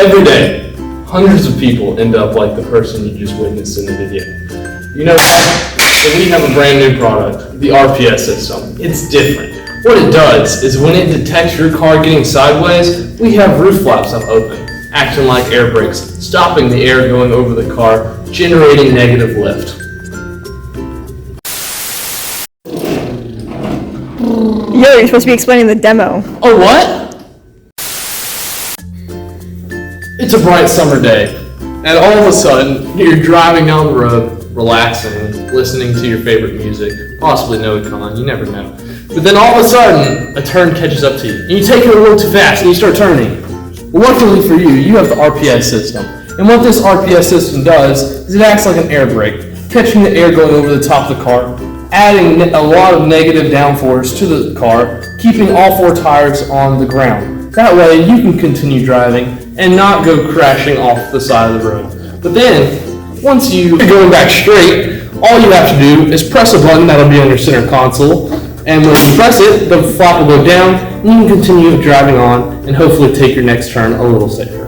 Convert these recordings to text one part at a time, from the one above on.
Every day, hundreds of people end up like the person you just witnessed in the video. You know what? So we have a brand new product, the RPS system. It's different. What it does is when it detects your car getting sideways, we have roof flaps up open, acting like air brakes, stopping the air going over the car, generating negative lift. Yo, you're supposed to be explaining the demo. Oh, what? It's a bright summer day, and all of a sudden, you're driving down the road, relaxing, listening to your favorite music, possibly no econ, you never know. But then all of a sudden, a turn catches up to you, and you take it a little too fast, and you start turning. Well, luckily for you, you have the RPS system. And what this RPS system does is it acts like an air brake, catching the air going over the top of the car, adding a lot of negative downforce to the car, keeping all four tires on the ground. That way, you can continue driving and not go crashing off the side of the road. But then, once you're going back straight, all you have to do is press a button that'll be on your center console, and when you press it, the flap will go down, and you can continue driving on and hopefully take your next turn a little safer.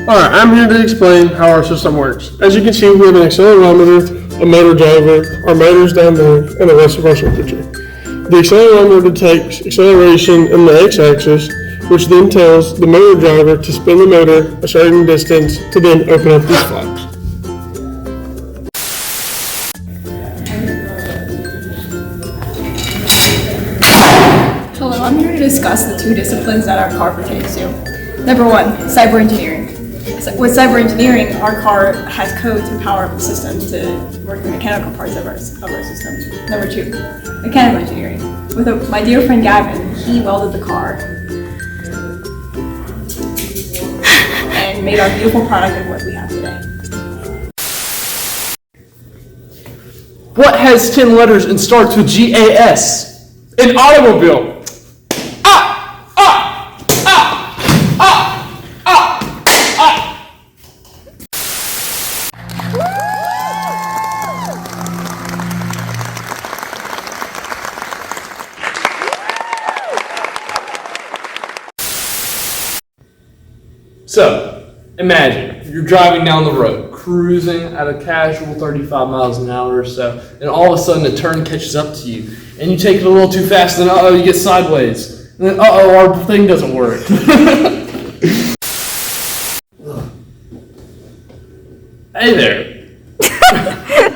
Alright, I'm here to explain how our system works. As you can see, we have an accelerometer, a motor driver, our motors down there, and the rest of our circuitry. The accelerometer detects acceleration in the x-axis, which then tells the motor driver to spin the motor a certain distance to then open up these flaps. Hello, I'm here to discuss the two disciplines that our car pertains to. Number one, cyber engineering. With cyber engineering, our car has code to power up the system to work the mechanical parts of our system. Number two, mechanical engineering. With my dear friend Gavin, he welded the car and made our beautiful product of what we have today. What has 10 letters and starts with GAS? An automobile. So, imagine you're driving down the road, cruising at a casual 35 miles an hour or so, and all of a sudden a turn catches up to you, and you take it a little too fast, and uh-oh, you get sideways. And then, uh-oh, our thing doesn't work. Hey there,